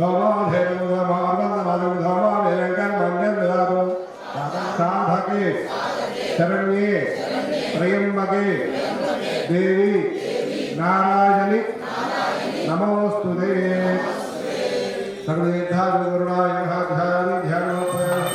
Sono शरण्ये त्र्यंबके देवी नारायणी नमोस्तुते। सर्वेद्धारुणाय ध्यायामि ध्यानोपयामि।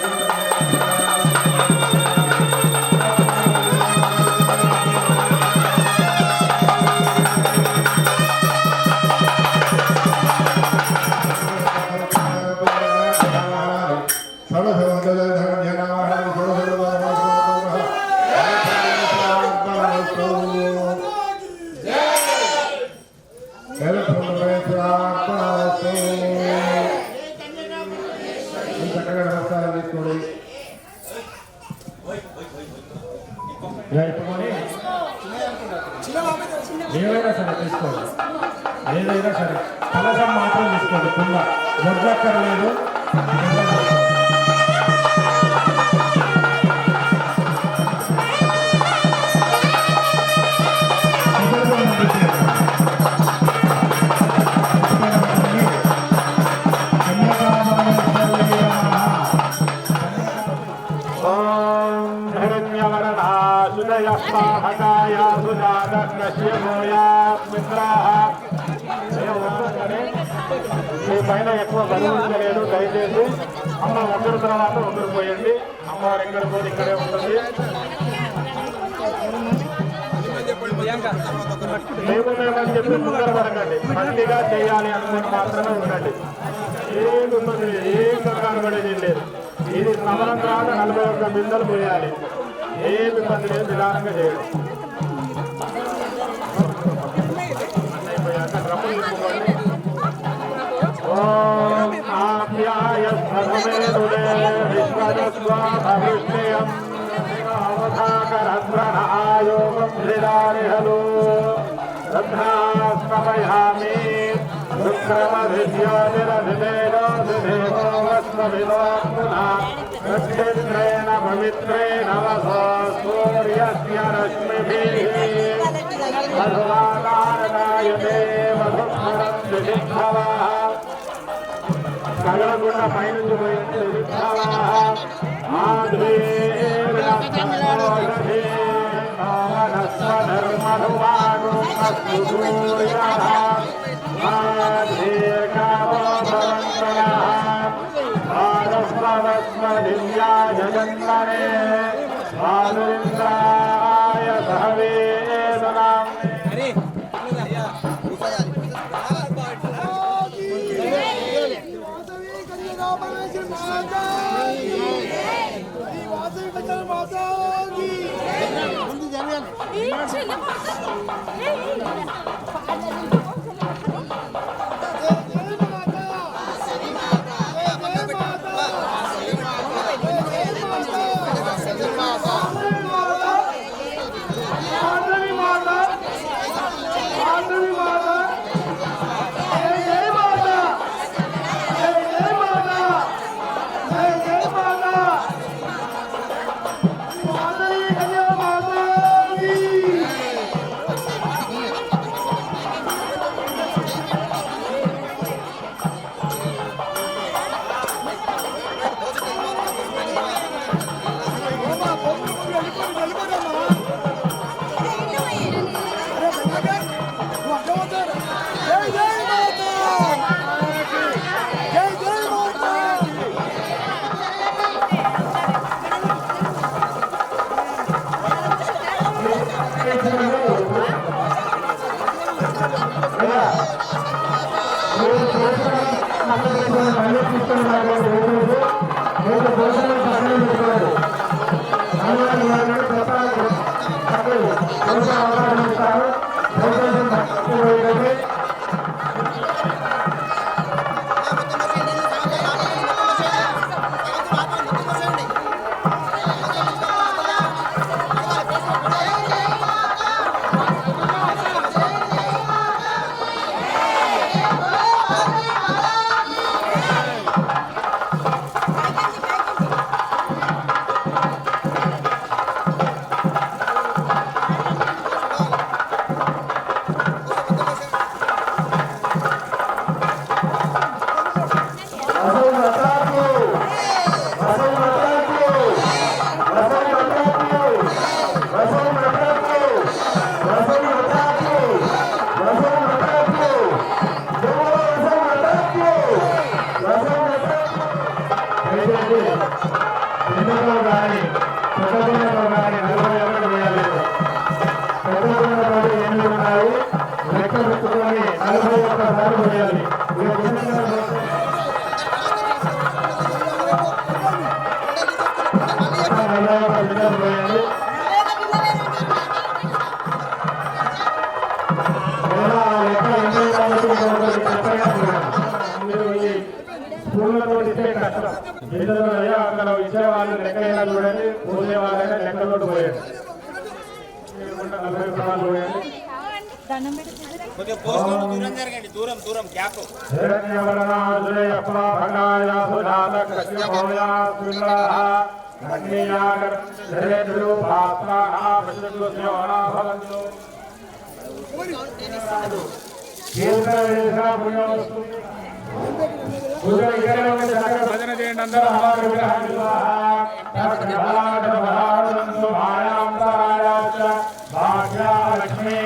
ఏదైనా సరే తీసుకోండి, ఏదైనా సరే కలశం మాత్రం తీసుకోండి, కుండ వడ్లక్కర్లేదు. మీ పైన ఎక్కువ బరువులేదు, దయచేసి అమ్మ ఒకరి తర్వాత ఒకరు పోయండి. అమ్మవారు ఎక్కడ పోయి ఇక్కడే ఉంటుంది. మేమని చెప్పి ముందర పడకండి, మంచిగా చేయాలి అనుకుని మాత్రమే ఉండండి. ఏం ఇబ్బంది లేదు, ఏం కంగారు పడేది లేదు. ఇది సమరం తర్వాత 41 బిందెలు పోయాలి, ఏం ఇబ్బంది లేదు, నిదానంగా చేయండి. ఓం ఆప్యాయ సర్వమేదుడే విశ్వజస్వాభవిష్యయం అవధాకరగ్రహాయోగం శ్రీదారిహలో రత్నాస్తమయామి శుక్రమధిద్యోతిరధిదేవోస్మవిలోపున పవిత్రేణ వసో సూర్యస్య రశ్మిభిః మధువాదారణాయతే మధుస్మరం విధిభవః కలగుణ పైనుంచి పోయింది విధిభవః మాధుర్మధుమానుస్తు సూర్యః మాధీర్కామో భవంతః మాధస్మవస్మదివ్యాయ జన్మనే మాధురింద్రాయ సహవేదనాం. పూలతో ఇచ్చే కష్టం ఇళ్ళలో అయ్యా అక్కడ ఇచ్చేవాళ్ళు లెక్క అయినా చూడండి పోసే వాళ్ళైనా లెక్కతో పోయాడు 40 రూపాయలు పోయండి భజన చేయండి అందరూ భాగ్యలక్ష్మీ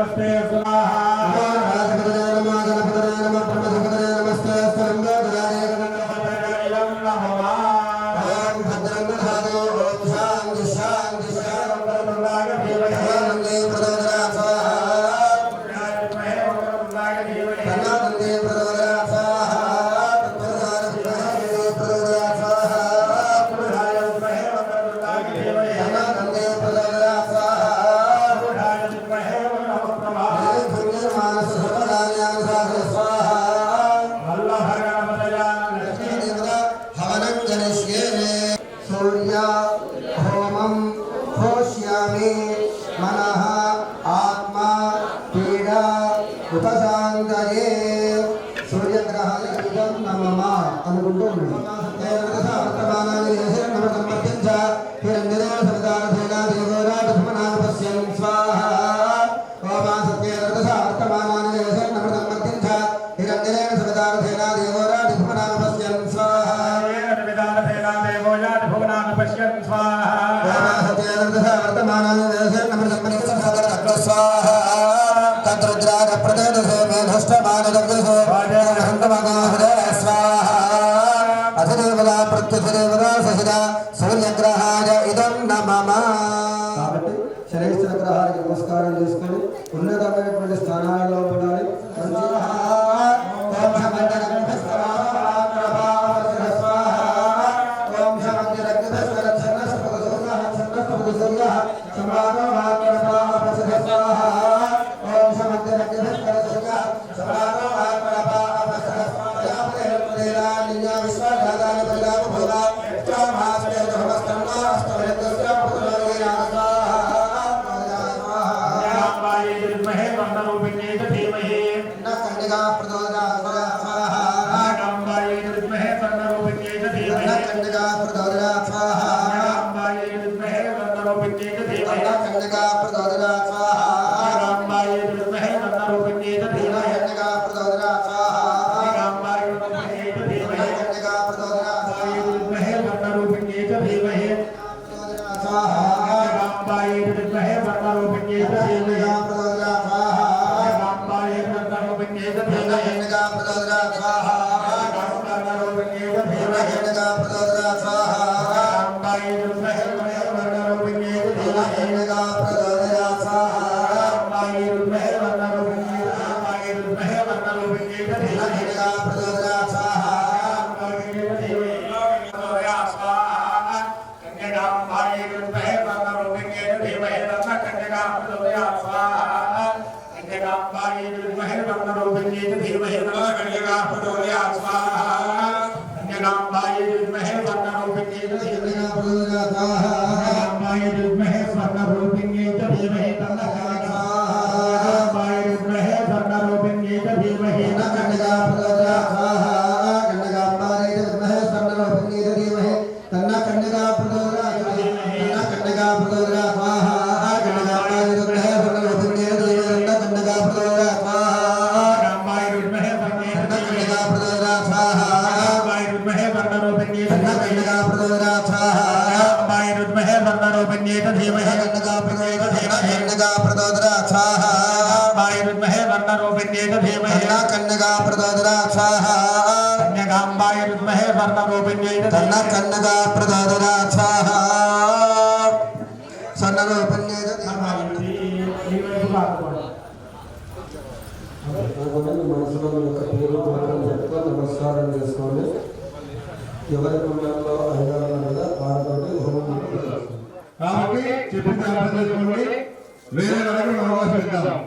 నమస్తే స్వాహా ఉపశాంతయే సూర్యగ్రహాయ ఇదం నమః అనుకుంటూ సూర్యగ్రహాయ ఇదం నమః. కాబట్టి శనేశ్వర గ్రహానికి నమస్కారం చేసుకొని ఉన్నతమైనటువంటి స్థానాలలో ఉండాలి. నమస్కారం చేసుకోండి. ఎవరి కుటుంబంలో అధికారులు కదా వారితోటి హోమం కాబట్టి చెప్పిన అర్థం చేసుకోండి. వేరే వాళ్ళకి అవకాశం ఇద్దాం.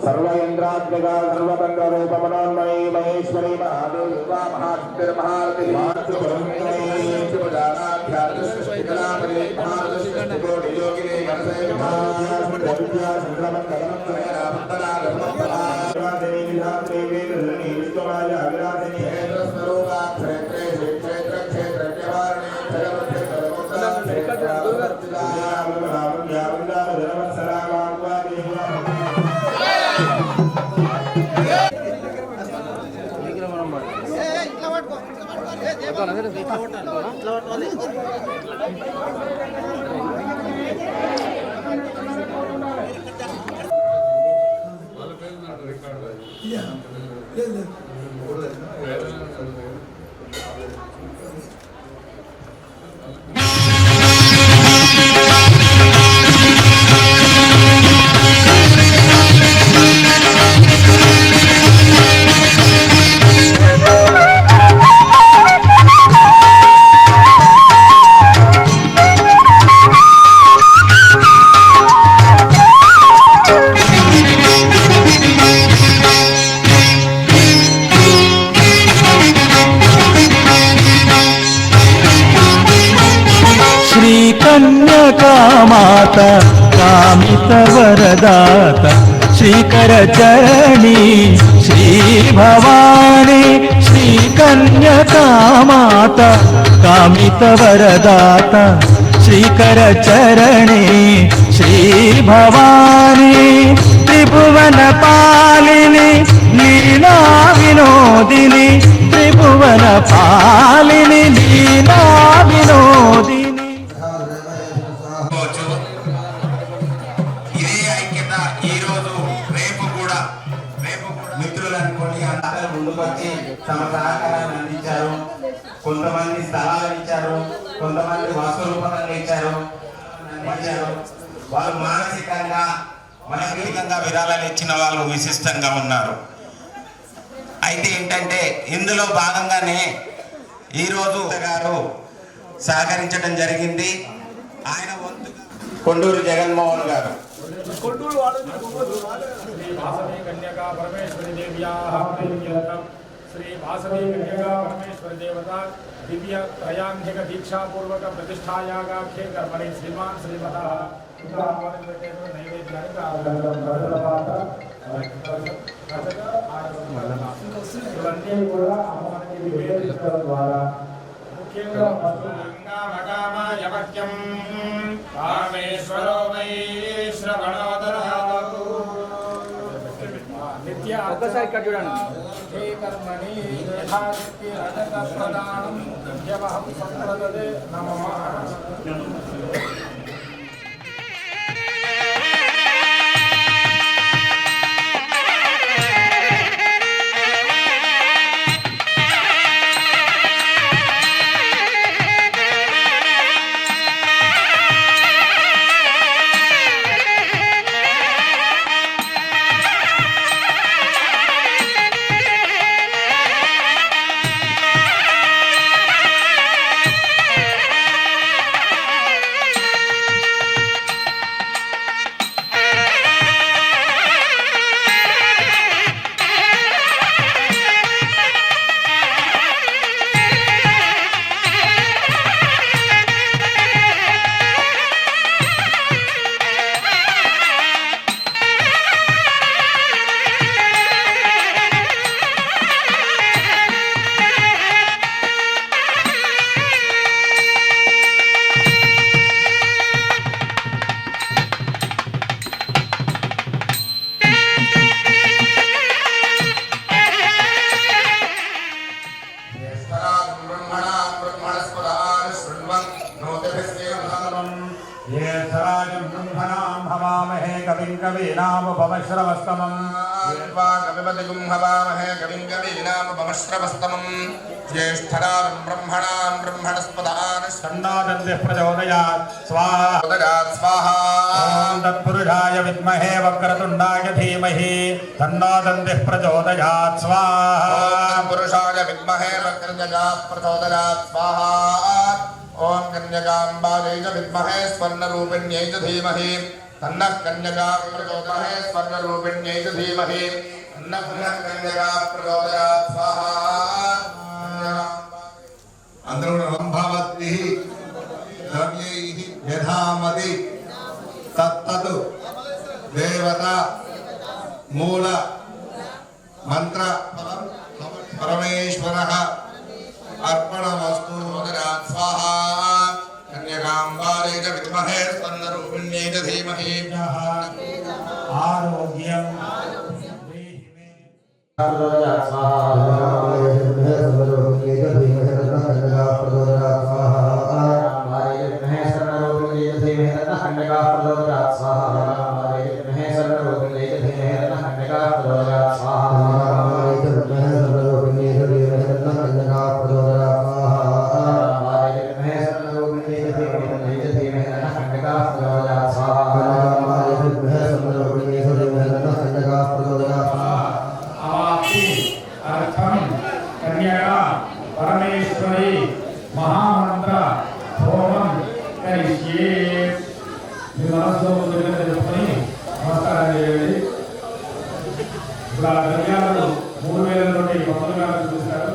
सर्वयंत्रात्मिका सर्वतंत्ररूपमनोन्मयी महेश्वरी महादेवी महाशक्तिर्महारती కన్యకామాత కామిత వరదాత శ్రీకర చరణి శ్రీ భవాని శ్రీ కన్యకామాత కామిత వరదాత శ్రీకర చరణి శ్రీ భవాని త్రిభువన పాలిని లీలా వినోదిని త్రిభువన పాలిని లీలా వినోదిని. ఇదే ఐక్యత ఈ రోజు రేపు కూడా మిత్రులు అనుకోండి అందరూ ముందుకు వచ్చి తమ సహకారాన్ని అందించారు. కొంతమంది స్థలాలు ఇచ్చారు, కొంతమంది వస్తు రూపకంగా ఇచ్చారు. వాళ్ళు మానసికంగా మనీతంగా విరాళాలు ఇచ్చిన వాళ్ళు విశిష్టంగా ఉన్నారు. అయితే ఏంటంటే ఇందులో భాగంగానే ఈరోజు గారు సహకరించడం జరిగింది. ఆయన వంతు కొండూరు జగన్మోహన్ గారు శ్రీ వాసవి కన్యకా పరమేశ్వరి దేవత దివ్య త్రయాంధిక దీక్షాపూర్వక ప్రతిష్టాయాగాఖ్యే కర్మణి శ్రీమాన్ శ్రీమత ఇవన్నీ కూడా అమ్మవారికి నివేదించడం ద్వారా ముఖ్యంగా ఒక్కసారి ఇక్కడ చూడండి కర్మణి యథాశక్తి రజత ప్రదానం ద్రవ్యవహం సంప్రదదే నమః. ज्येष्ठराजं ब्रह्मणां ब्रह्मणस्पदान् तन्नोदन्तिः प्रचोदयात् स्वाहा ॐ तत्पुरुषाय विद्महे वक्रतुण्डाय धीमहि तन्नो दन्तिः प्रचोदयात् स्वाहा पुरुषाय विद्महे वक्रतुण्डाय प्रचोदयात् स्वाहा ॐ कन्यकाम्बायै च विद्महे स्वर्णरूपिण्यै च धीमहि तन्नः कन्यका प्रचोदयात् स्वर्णरूपिण्यै च धीमहि तन्नः कन्यका प्रचोदयात् स्वाहा అందరూ రంభవతి ద్రవ్యైః యథామతి తత్తత్ దేవత మూల మంత్ర పరమేశ్వరః అర్పణమస్తు స్వాహా కన్యకాంబాయై చ విద్మహే స్వర్ణరూపిణ్యై చ ధీమహి ఆరోగ్యం परमेश्वरी महामंत्र होमं करिष्ये मनसो नमस्कार మూడు వేల నుండి మొదలుగా చూస్తారు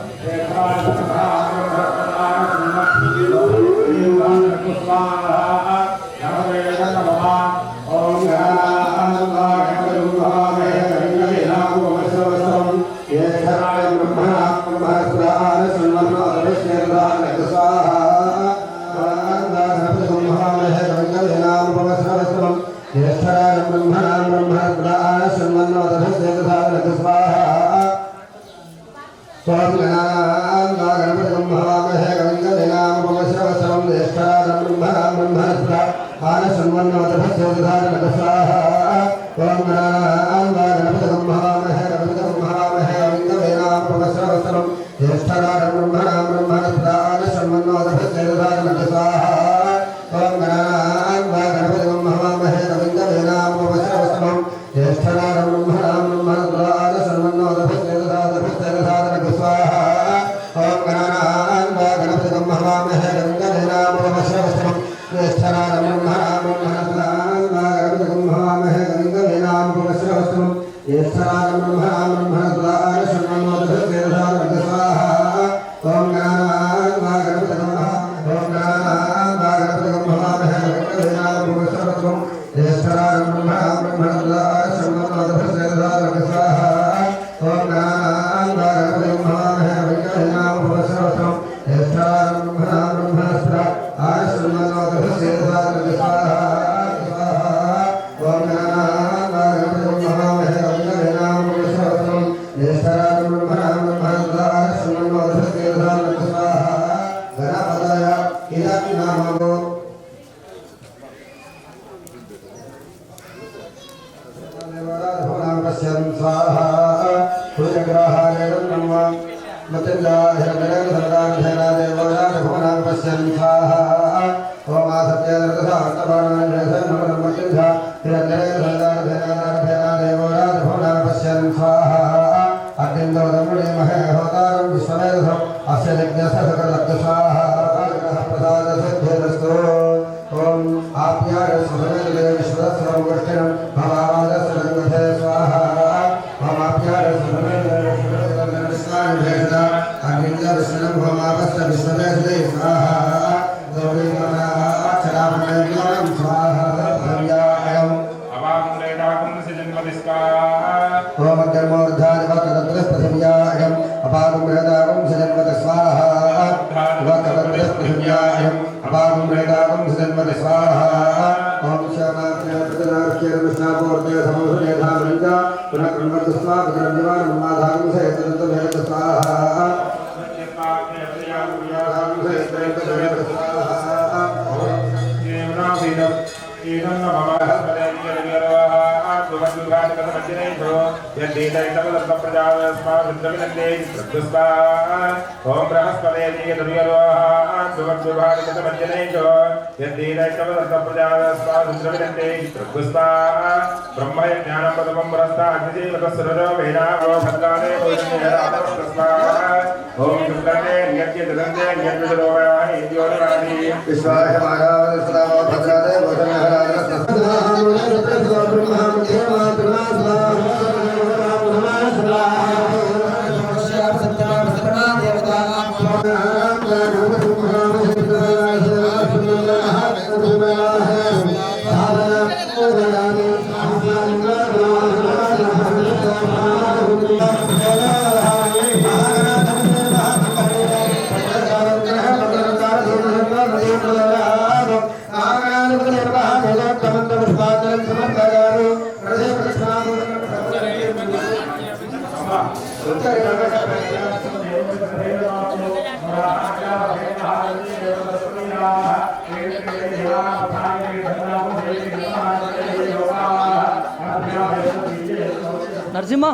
నరసింహ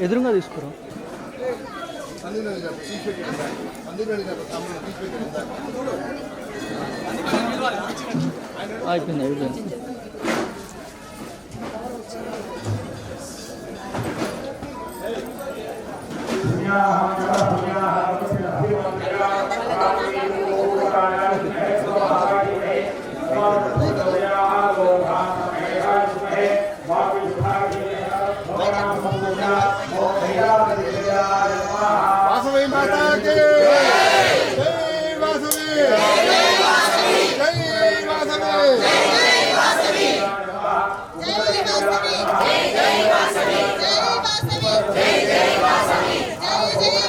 ఎదురుగా తీసుకురా. అయిపోయింది అయిపోయింది. वासवी माता की जय, वासवी जय, वासवी जय, वासवी जय, वासवी जय, वासवी जय, वासवी जय, वासवी जय, वासवी जय,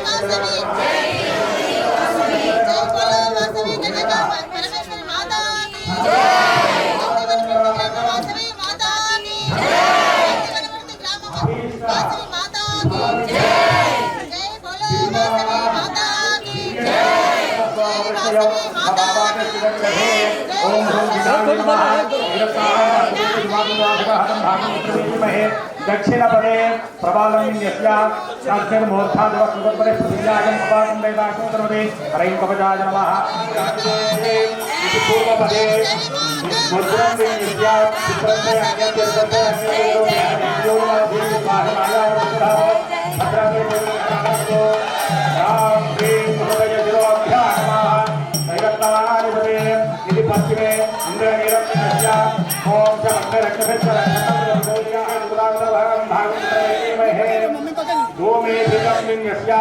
दक्षिणपदे प्रबालमिन्यस्याक्षरमूर्धादिवस्पदे पृथिव्याजं कपालं वेदाशोतनोदे हरैं कवचाय नमः पूर्वपदे मुद्रं विन्यस्य चित्रस्य अन्यस्य पश्चिमे इंद्रनीरस्य ओम गोमे विकम्यस्य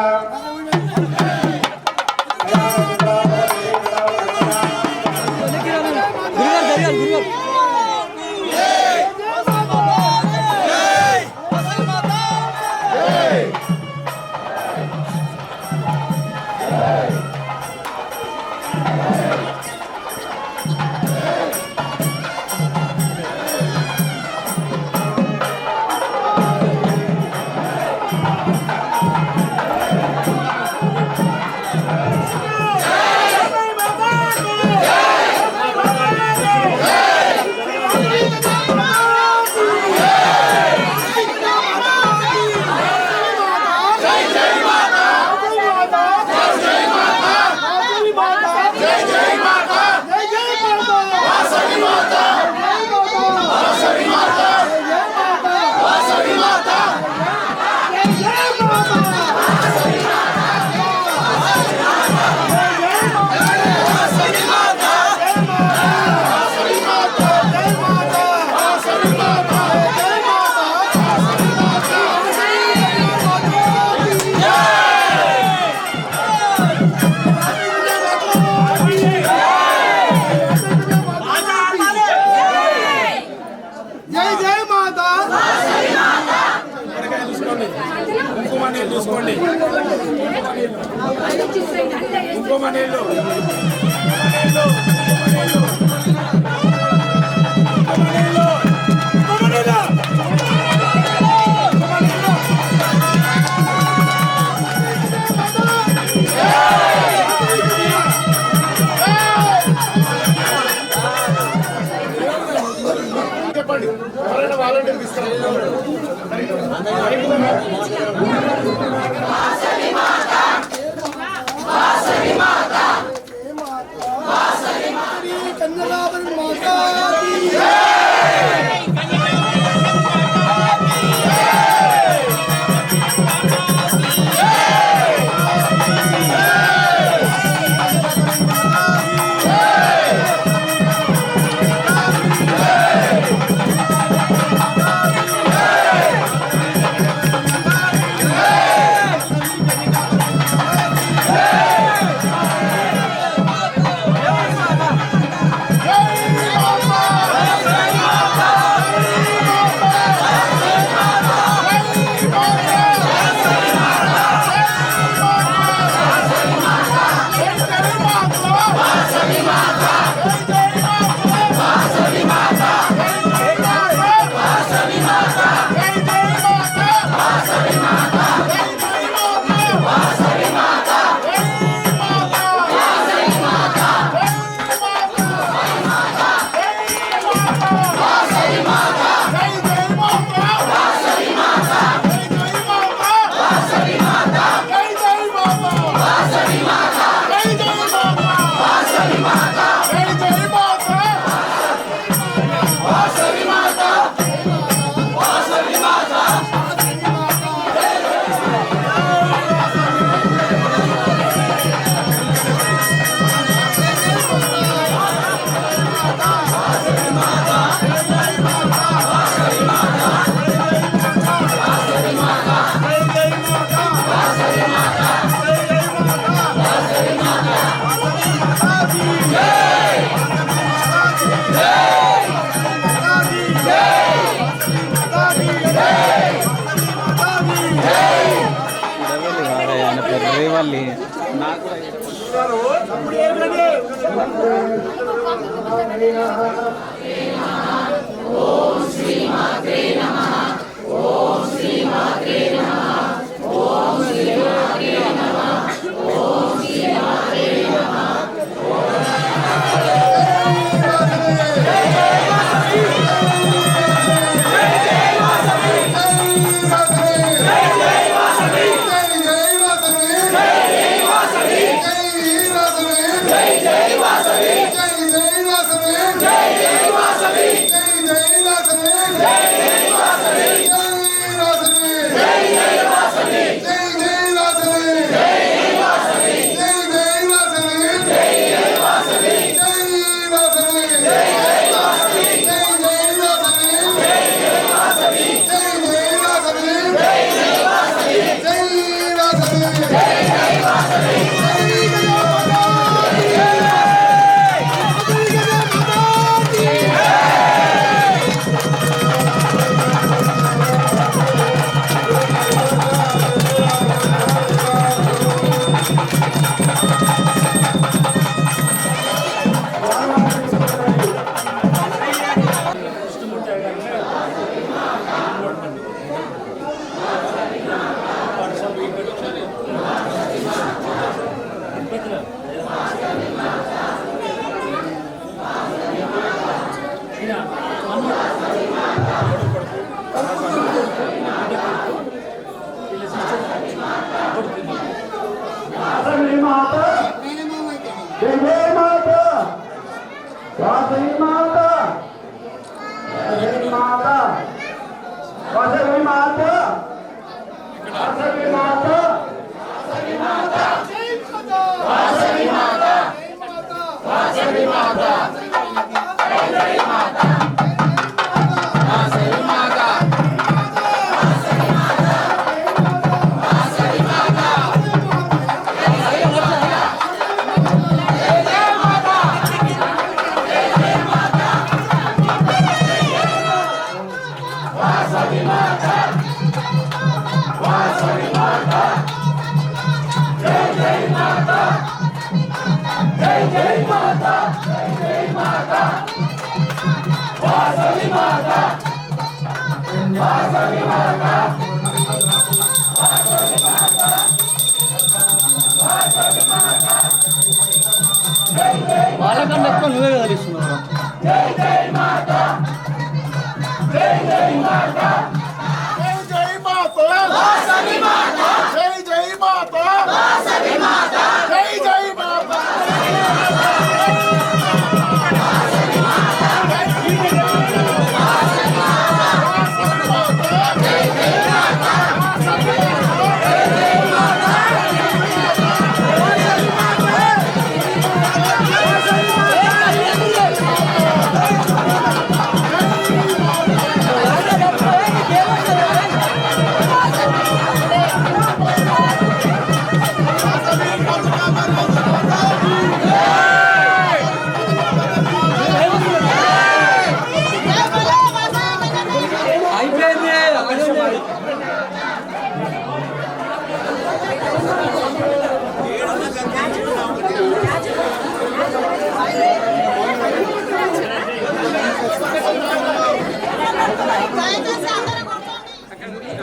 వాళ్ళకన్నా ఎక్కువ నువ్వే కదా ఇస్తున్నావు.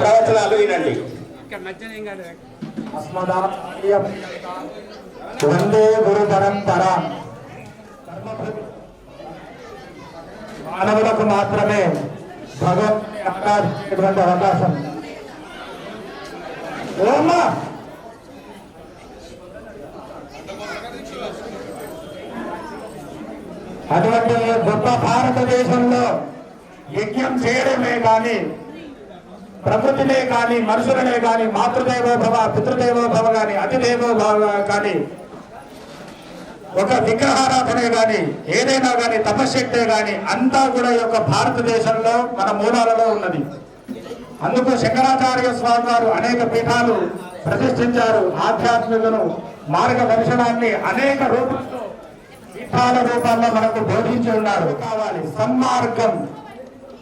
ప్రవచనాలు వినండి. వందే గురు పరంపర. మానవులకు మాత్రమే భగవంతుని అవకాశం. అటువంటి గొప్ప భారతదేశంలో యజ్ఞం చేయడమే కానీ, ప్రకృతినే కానీ, మనుషులనే కానీ, మాతృదేవో భవ పితృదేవో భవ కానీ, అతిదేవో భవ కానీ, ఒక విగ్రహారాధనే కానీ, ఏదైనా కానీ, తపశ్శక్తే కానీ అంతా కూడా ఈ యొక్క భారతదేశంలో మన మూలాలలో ఉన్నది. అందుకు శంకరాచార్య స్వామి వారు అనేక పీఠాలు ప్రతిష్ఠించారు. ఆధ్యాత్మికను మార్గదర్శనాన్ని అనేక రూపాల్లో పీఠాల రూపాల్లో మనకు బోధించి ఉన్నారు. కావాలి సన్మార్గం,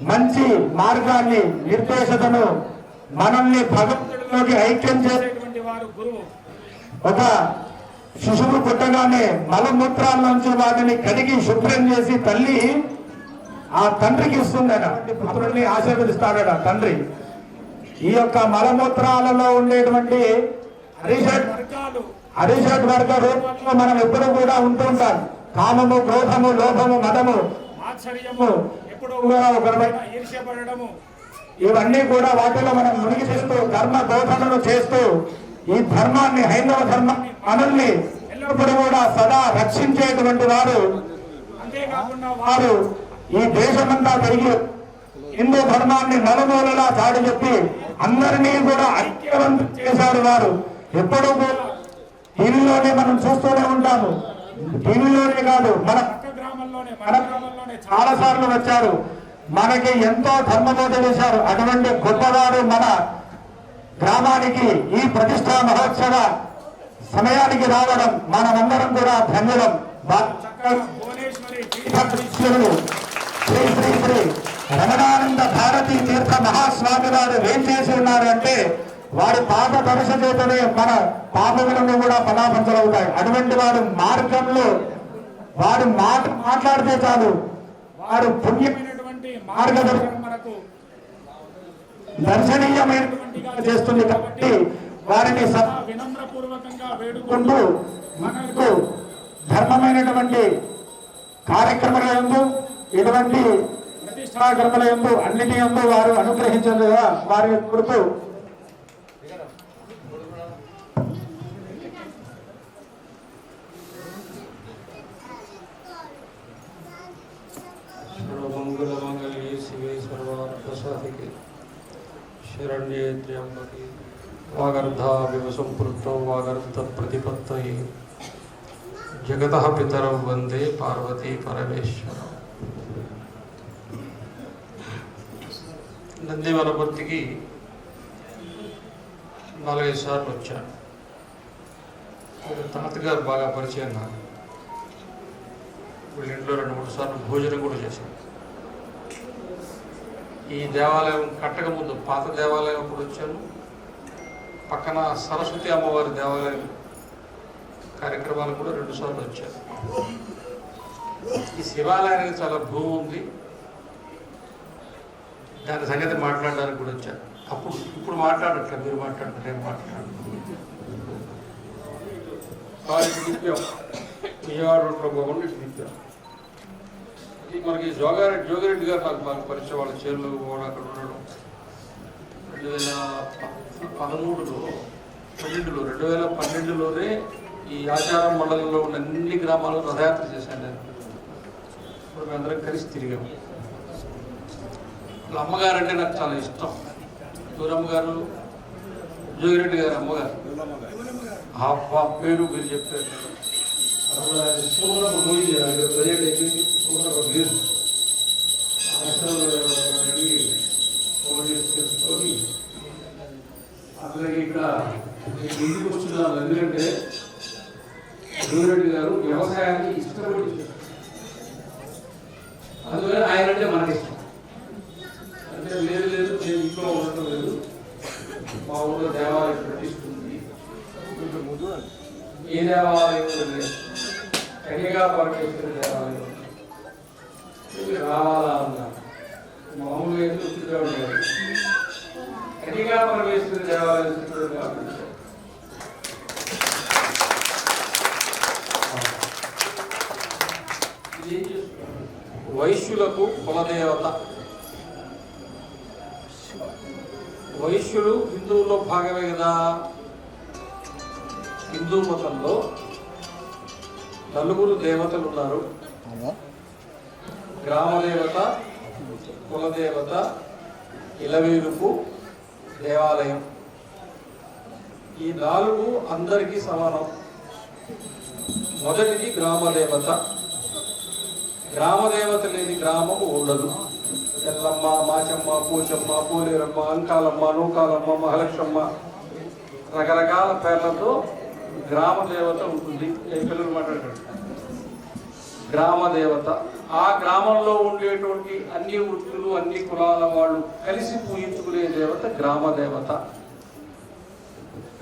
మంచి మార్గాన్ని, నిర్దేశతను, మనల్ని భగవంతుడిలోకి ఐక్యం చేసేటువంటి వారు గురువు. ఒక శిశువు పుట్టగానే మలమూత్రాల నుంచి వాటిని కడిగి శుభ్రం చేసి తల్లి ఆ తండ్రికి ఇస్తుందట, పుత్రుడిని ఆశీర్వదిస్తాడట తండ్రి. ఈ యొక్క మలమూత్రాలలో ఉండేటువంటి అరిషడ్ వర్గ రూపంలో మనం ఎప్పుడూ కూడా ఉంటూ ఉంటాం. కామము, క్రోధము, లోభము, మదము, ఆశ్చర్యము, ఇవన్నీ కూడా వాటిలో మనం మునిగి చేస్తూ ధర్మ బోధనలు చేస్తూ ఈ ధర్మాన్ని, హైందవ ధర్మాన్ని, మనల్ని ఎల్లప్పుడూ కూడా సదా రక్షించేటువంటి వారు. అంతేకాకుండా వారు ఈ దేశమంతా తిరిగి హిందూ ధర్మాన్ని నలుమూలలా చాటి చెప్పి అందరినీ కూడా ఐక్యవంతం చేశారు వారు. ఎప్పుడూ కూడా టీవీలోనే మనం చూస్తూనే ఉంటాము. టీవీలోనే కాదు, మన గ్రామంలోనే చాలా సార్లు వచ్చారు. మనకి ఎంతో ధర్మబోధ చేశారు. అటువంటి గొప్పవారు మన గ్రామానికి ఈ ప్రతిష్టా మహోత్సవ సమయానికి రావడం మనమందరం కూడా ధన్యులం. శ్రీ శ్రీ శ్రీ రమణానంద భారతీ తీర్థ మహాస్వామి వారు ఏం చేసి ఉన్నారు అంటే, వారి పాప దర్శ చేతనే మన పాపములను కూడా పలాపంచలవుతాయి. అటువంటి వారు మార్గంలో వారు మాట్లాడితే చాలు, వారు పుణ్యమైనటువంటి మార్గదర్శనం మనకు దర్శనీయమైనటువంటిగా చేస్తుంది. కాబట్టి వారిని వినమ్రపూర్వకంగా వేడుకుంటూ మనకు ధర్మమైనటువంటి కార్యక్రమాలందు, ఇటువంటి ప్రతిష్టాకర్మలందు అన్నిటి యందు వారు అనుగ్రహించగా వారి కొరకు మంగళమంగళే శివే సర్వార్థసాధికే శరణ్యే త్ర్యంబకే వాగర్ధావివ సంపృక్తో వాగర్ధ ప్రతిపత్తయే జగతః పితరౌ వందే పార్వతీ పరమేశ్వర. నంది వనపర్తికి 4-5 సార్లు వచ్చాను. తాతగారు బాగా పరిచయం నాకు. వీళ్ళ ఇంట్లో 2-3 సార్లు భోజనం కూడా చేశాను. ఈ దేవాలయం కట్టక ముందు పాత దేవాలయం అప్పుడు వచ్చాను. పక్కన సరస్వతి అమ్మవారి దేవాలయం కార్యక్రమాలు కూడా 2 సార్లు వచ్చారు. ఈ శివాలయానికి చాలా భూమి ఉంది, దాని సంగతి మాట్లాడడానికి కూడా వచ్చారు. ఇప్పుడు మాట్లాడట్లే, మీరు మాట్లాడుతున్నారు, నేను మాట్లాడుతున్నాను. వాళ్ళకి దిప్పాం, విజయవాడ రోడ్లో పోకుండా ఇటు దిప్పాం. ఇది మనకి జోగిరెడ్డి గారు నాకు బాగా పరిచయం, వాళ్ళ చేరులో కూడా అక్కడ ఉండడం. 2012లోనే ఈ ఆచారం మండలంలో ఉన్న అన్ని గ్రామాల్లో రథయాత్ర చేశాను నేను. ఇప్పుడు మేమందరం కలిసి తిరిగాము. వాళ్ళ అమ్మగారు అంటే నాకు చాలా ఇష్టం. దూరమ్మ గారు, జోగిరెడ్డి గారు అమ్మగారు, ఆ పేరు మీరు చెప్పారు. తెలుసుకొని అందరికీ ఇక్కడ ఇంటికి వస్తున్నాను. ఎందుకంటే జోగిరెడ్డి గారు వ్యవసాయాన్ని ఇష్టపడి, అందుకని ఆయన అంటే మనకి ఇష్టం. అంటే లేదు నేను ఇంట్లో ఉండటం లేదు, మా ఊళ్ళో దేవాలయం ప్రతిష్ఠిస్తుంది. ఏ దేవాలయం లేదు, కన్యగా పరమేశ్వరి దేవాలయం రావాలా అన్నారు. మామూలుగా అయితే చూసేవాడు కాదు, కన్యగా పరమేశ్వరి దేవాలయం చూసేవాడు కాబట్టి వైశ్యులకు కులదేవత. వైశ్యులు హిందువుల్లో భాగమే కదా. హిందూ మతంలో 4 దేవతలు ఉన్నారు: గ్రామదేవత, కులదేవత, ఇలవేలుపు, దేవాలయం. ఈ 4 అందరికీ సమానం. మొదటిది గ్రామదేవత. గ్రామదేవత లేని గ్రామము ఉండదు. ఎల్లమ్మ, మాచమ్మ, పూచమ్మ, పోలేరమ్మ, అంకాలమ్మ, నూకాలమ్మ, మహాలక్ష్మమ్మ, రకరకాల పేర్లతో గ్రామదేవత ఉంటుంది. ఏ పిల్లలు మాట్లాడకండి. గ్రామదేవత ఆ గ్రామంలో ఉండేటువంటి అన్ని వృత్తులు, అన్ని కులాల వాళ్ళు కలిసి పూజించుకునే దేవత గ్రామదేవత.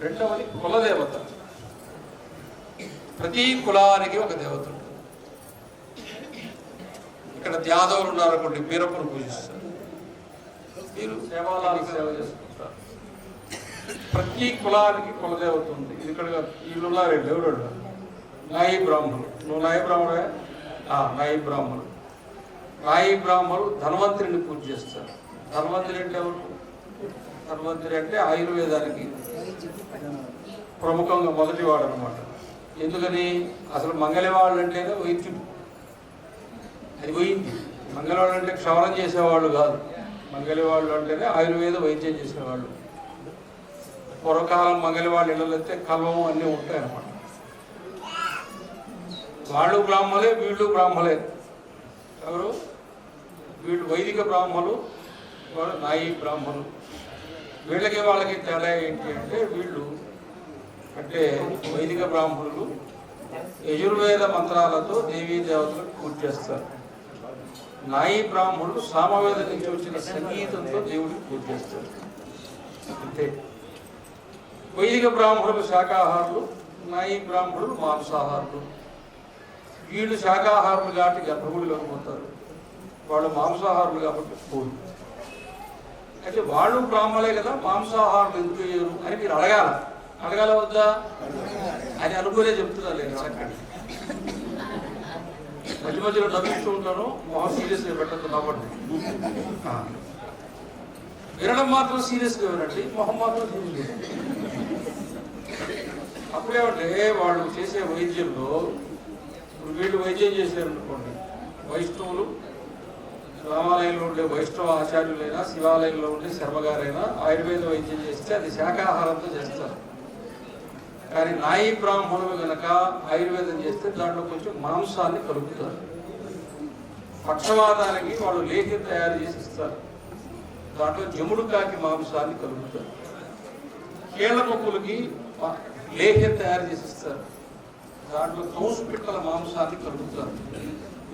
రెండవది కులదేవత. ప్రతి కులానికి ఒక దేవత ఉంటుంది. ఇక్కడ యాదవులు ఉన్నారనుకోండి, బీరప్పను పూజిస్తారు, మీరు సేవాలాలకు సేవ చేసుకుంటారు. ప్రతి కులానికి కులదేవత ఉంది. ఇక్కడ వీళ్ళున్నారండి, ఎవరు నాయి బ్రాహ్మణులు. నువ్వు నాయి బ్రాహ్మణే? నాయి బ్రాహ్మణులు. నాయి బ్రాహ్మణులు ధన్వంతరిని పూజ చేస్తారు. ధన్వంతరి అంటే ఎవరు? ధన్వంతరి అంటే ఆయుర్వేదానికి ప్రముఖంగా మొదటివాడు అనమాట. ఎందుకని? అసలు మంగళవాళ్ళు అంటేనే వైద్యుడు. అది పోయింది. మంగళవాళ్ళు అంటే క్షవరం చేసేవాళ్ళు కాదు. మంగళవాళ్ళు అంటేనే ఆయుర్వేద వైద్యం చేసేవాళ్ళు. పూర్వకాలం మంగళవాళ్ళు ఇళ్ళలో అయితే కల్వం అన్నీ ఉంటాయి అన్నమాట. వాళ్ళు బ్రాహ్మలే, వీళ్ళు బ్రాహ్మలే. ఎవరు? వీళ్ళు వైదిక బ్రాహ్మలు, వాళ్ళు నాయి బ్రాహ్మలు. వీళ్ళకి వాళ్ళకి తేడా ఏంటి అంటే, వీళ్ళు అంటే వైదిక బ్రాహ్మణులు యజుర్వేద మంత్రాలతో దేవీ దేవతలకు పూజ చేస్తారు. నాయి బ్రాహ్మణులు సామవేద నుంచి వచ్చిన సంగీతంతో దేవుడికి పూజ చేస్తారు. అంతే. వైదిక బ్రాహ్మణులు శాకాహారులు, నాయి బ్రాహ్మణులు మాంసాహారులు. వీళ్ళు శాకాహారులు కాబట్టి గర్భగుడిలోకి పోతారు, వాళ్ళు మాంసాహారులు కాబట్టి పోరు. అయితే వాళ్ళు బ్రాహ్మణులే కదా, మాంసాహారులు ఎందుకు వేయరు అని మీరు అడగాల వద్దా అని అనుకునే చెప్తున్నారు. నేను మధ్య మధ్యలో నవ్విస్తూ ఉంటాను, మొహం సీరియస్గా పెట్టద్దు నవ్వండి. వినడం మాత్రం సీరియస్గా వినండి, మొహం మాత్రం సీరియస్గా. అప్పుడేమంటే వాళ్ళు చేసే వైద్యంలో, వీళ్ళు వైద్యం చేశారనుకోండి, వైష్ణవులు రామాలయంలో ఉండే వైష్ణవ ఆచార్యులైనా, శివాలయంలో ఉండే శర్మగారైనా ఆయుర్వేద వైద్యం చేస్తే అది శాకాహారంతో చేస్తారు. కానీ నాయి బ్రాహ్మణులు కనుక ఆయుర్వేదం చేస్తే దాంట్లో కొంచెం మాంసాన్ని కలుపుతారు. పక్షవాతానికి వాళ్ళు లేహ్యం తయారు చేసి ఇస్తారు, దాంట్లో జముడు కాకి మాంసాన్ని కలుపుతారు. కీళ్ళ నొప్పులకి లేహ్యం తయారు చేసి ఇస్తారు, దాంట్లో తోసు పిట్టల మాంసాన్ని కలుపుతారు.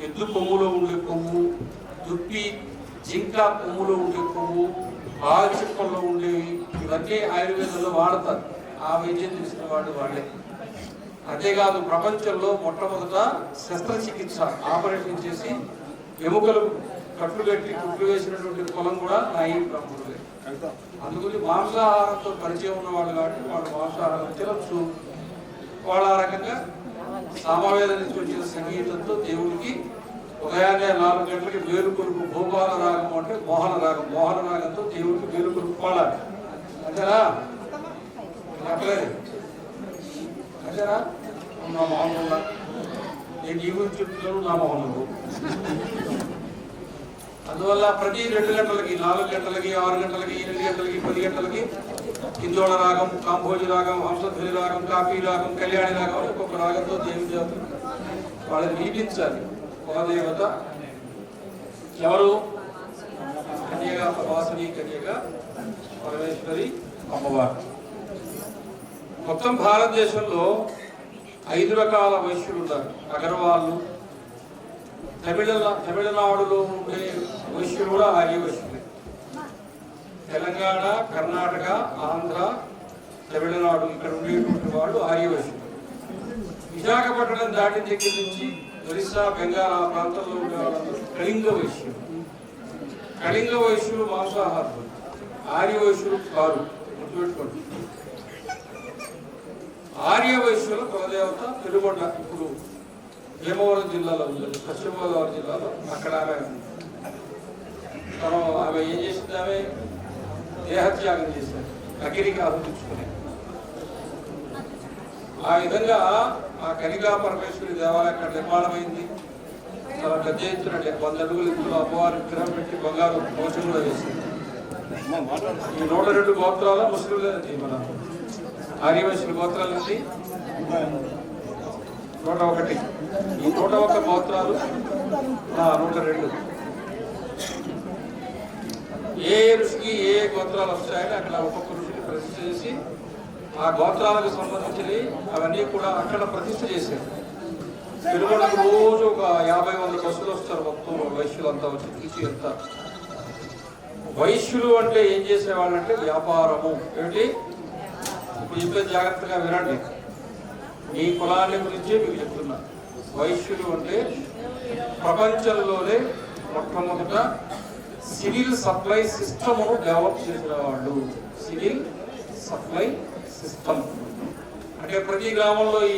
ఎద్దు కొమ్ములో ఉండే కొమ్ము, దుప్పి జింక కొమ్ములో ఉండే కొమ్ము, బాగా చిప్పల్లో ఉండేవి, ఇవన్నీ ఆయుర్వేదంలో వాడతారు. ఆ వైద్యం చేసిన వాళ్ళు వాళ్ళే. అంతేకాదు ప్రపంచంలో మొట్టమొదట శస్త్రచికిత్స ఆపరేషన్ చేసి ఎముకలు కట్లు కట్టి కుట్లు వేసినటువంటి కులం కూడా నాయి బ్రాహ్మణులే. అందుకని మాంసాహారంతో పరిచయం ఉన్న వాళ్ళు కాబట్టి వాళ్ళు మాంసాహారం తినచ్చు. వాళ్ళ ఆ రకంగా సామవేదం నుంచి వచ్చిన సంగీతంతో దేవుడికి ఉదయాన్నే 4 గంటలకి వేలుకొలుపు భూపాల రాగం అంటే మోహన రాగం, మోహన రాగంతో దేవుడికి వేలుకొలుపు పాడాలి. అంతేనా? అట్లేదు అంతేనా? నా మొహం ఉన్నా నేను ఈ గురించి చెప్తున్నాను, నా మొహం నువ్వు. అందువల్ల ప్రతి 2 గంటలకి, 4 గంటలకి, 6 గంటలకి, 8 గంటలకి, 10 గంటలకి కిందోళ రాగం, కాంభోజి రాగం, హంసధ్వని రాగం, కాపీ రాగం, కళ్యాణి రాగం అని ఒక్కొక్క రాగంతో దేవి దేవతలు వాళ్ళని నియమించాలి. కులదేవత ఎవరు? కన్యగా వాసవి, కన్యగా పరమేశ్వరి అమ్మవారు. మొత్తం భారతదేశంలో 5 రకాల వైశ్యులు ఉన్నారు. అగర్వాళ్ళు, తమిళనాడులో ఉండే వైశ్యులు కూడా ఆర్య వైశ్యులే. తెలంగాణ, కర్ణాటక, ఆంధ్ర, తమిళనాడు ఇక్కడ ఉండేటువంటి వాళ్ళు ఆర్య వైశ్యులు. విశాఖపట్నం దాటిన దగ్గర నుంచి ఒరిస్సా, బెంగాల్ ఆ ప్రాంతంలో ఉండే వాళ్ళందరూ కళింగ వైశ్యులు. కళింగ వైశ్యులు మాంసాహారులు, ఆర్య వైశ్యులు కారు. గుర్తుపెట్టుకోండి. ఆర్య వైశ్యుల కులదేవత పెనుగొండ, ఇప్పుడు భీమవరం జిల్లాలో ఉంది, పశ్చిమ గోదావరి జిల్లాలో. అక్కడ ఆమె ఏం చేసింది? ఆమె దేహత్యాగం చేశారు, అగ్నికి ఆహుతించుకుని. ఆ విధంగా ఆ కనికా పరమేశ్వరి దేవాలయం అక్కడ నిర్మాణమైంది. చాలా పెద్ద ఎత్తున 100 అడుగుల ఎత్తులో అమ్మవారి విగ్రహం పెట్టి బంగారు మోచం కూడా వేసింది. ఈ 102 గోత్రాల ముస్లింలు మన ఆర్యవైశ్యుల గోత్రాలు ఉంది 101. ఈ 101 గోత్రాలు 102. ఏ ఋషికి ఏ గోత్రాలు వస్తాయని అక్కడ ఒక్కొక్క ఋషిని ప్రతిష్ఠ చేసి ఆ గోత్రాలకు సంబంధించి అవన్నీ కూడా అక్కడ ప్రతిష్ఠ చేశారు. తిరుమలకు రోజు ఒక 50-100 బస్సులు వస్తారు. మొత్తం వైశ్యులంతా వచ్చి చూసి అంతా. వైశ్యులు అంటే ఏం చేసేవాళ్ళు అంటే వ్యాపారము. ఏమిటి? ఇప్పుడు చెప్పే జాగ్రత్తగా వినండి. మీ కులాన్ని గురించే మీకు చెప్తున్నా. వైశ్యులు అంటే ప్రపంచంలోనే మొట్టమొదట సివిల్ సప్లై సిస్టమ్ను డెవలప్ చేసిన వాళ్ళు. సివిల్ సప్లై సిస్టమ్ అంటే ప్రతి గ్రామంలో ఈ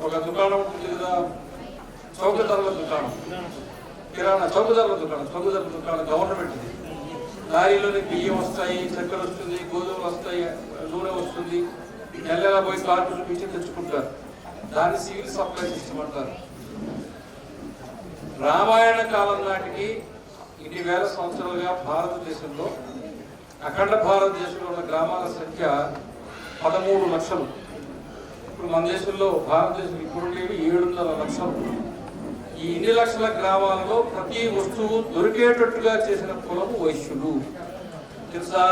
ఒక దుకాణం ఉంటుంది కదా, చౌకధరల దుకాణం, కిరాణా చౌకధరల దుకాణం గవర్నమెంట్. దారిలోనే బియ్యం వస్తాయి, చక్కెర వస్తుంది, గోధుమలు వస్తాయి, నూనె వస్తుంది. నెలలా పోయి కార్డు చూపించి తెచ్చుకుంటారు. దాన్ని సివిల్ సప్లై సిస్టమ్ అంటారు. రామాయణ కాలం నాటికి ఇన్ని వేల సంవత్సరాలుగా భారతదేశంలో, అఖండ భారతదేశంలో ఉన్న గ్రామాల సంఖ్య 13 లక్షలు. ఇప్పుడు మన దేశంలో భారతదేశం ఇప్పుడు 7.5 లక్షలు. ఈ ఇన్ని లక్షల గ్రామాలలో ప్రతి వస్తువు దొరికేటట్టుగా చేసిన కులము వైశ్యులు. తెలుసా?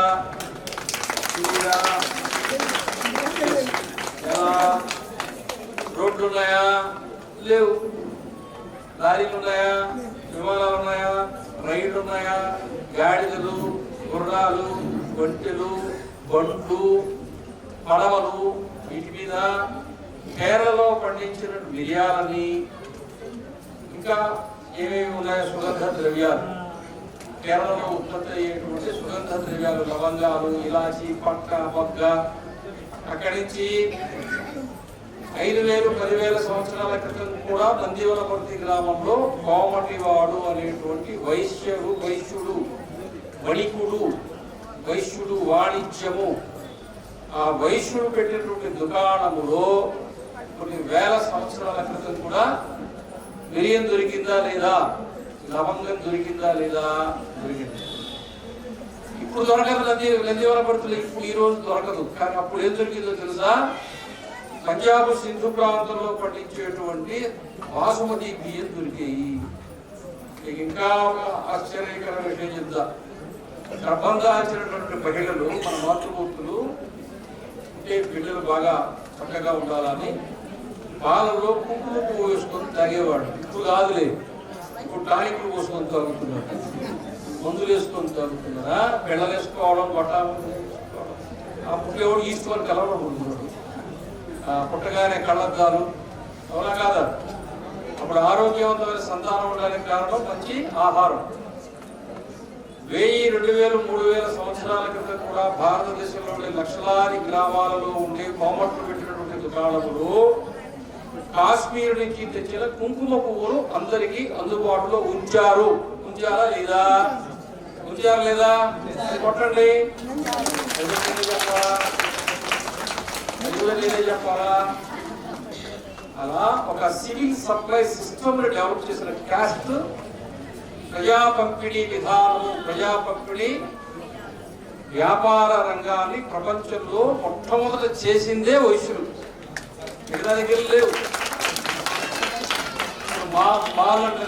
రోడ్లు ఉన్నాయా? లేవు. లారీలు ఉన్నాయా? విమానాలు ఉన్నాయా? రైళ్లు ఉన్నాయా? గాడిదలు, గుర్రాలు, గొంటెలు, బండ్లు, పడవలు, వీటి మీద కేరళలో పండించిన మిరియాలని, ఇంకా ఏమేమి ఉన్నాయో సుగంధ ద్రవ్యాలు, కేరళలో ఉత్పత్తి అయ్యేటువంటి సుగంధ ద్రవ్యాలు, లవంగాలు, ఇలాచి, పక్క, మొగ్గ. అక్కడి నుంచి 5,000-10,000 సంవత్సరాల క్రితం కూడా నందివలపర్తి గ్రామంలో కోమటివాడు అనేటువంటి వైశ్యుడు, వణికుడు, వైశ్యుడు, వాణిజ్యము. ఆ వైశ్యుడు పెట్టినటువంటి దుకాణములో కొన్ని వేల సంవత్సరాల క్రితం కూడా మిరియం దొరికిందా లేదా, లవంగం దొరికిందా లేదా? దొరికింది. ఇప్పుడు దొరకదు. నందివలపర్తిలో ఇప్పుడు ఈ రోజు దొరకదు. కానీ అప్పుడు ఏం దొరికిందో తెలుసా? పంజాబ్ సింధు ప్రాంతంలో పండించేటువంటి బాసుమతి బియ్యం దొరికాయి. ఇంకా ఆశ్చర్యకర విషయం చెప్తా. గర్భం దాల్చినటువంటి మహిళలు, మన మాతృమూర్తులు అంటే బిడ్డలు బాగా చక్కగా ఉండాలని పాలలో కుంకుమ పువ్వు వేసుకొని తాగేవాడు. ఇప్పుడు కాదులే, ఇప్పుడు టానిక్లు పోసుకొని తాగుతున్నారు, మందులు వేసుకొని తాగుతున్నారా? పిల్లలు వేసుకోవడం, బట్ట ఆ పుట్టేవాడు ఈసుకొని కలవడం ఉంటున్నాడు. పుట్టగానే కళ్ళద్దాలు, అవునా కాదా? అప్పుడు ఆరోగ్యవంతమైన సంతానం ఉండడానికి కారణం మంచి ఆహారం. 1000, 2000, 3000 సంవత్సరాల క్రితం కూడా భారతదేశంలోని లక్షలాది గ్రామాలలో ఉండే కోమట్లు పెట్టినటువంటి దుకాణములు కాశ్మీర్ నుంచి తెచ్చిన కుంకుమ పువ్వులు అందరికీ అందుబాటులో ఉంచారా లేదా? ఉంచారా లేదా? కొట్టండి. చెప్పాలా? అలా ఒక సివిల్ సప్లై సిస్టమ్ డెవలప్ చేసిన క్యాస్ట్ ప్రజా పంపిణీ విధానం, ప్రజా పంపిణీ వ్యాపార రంగాన్ని ప్రపంచంలో మొట్టమొదట చేసిందే వైశ్యులు. మిగతా దగ్గర లేవు. మాల్ అంటే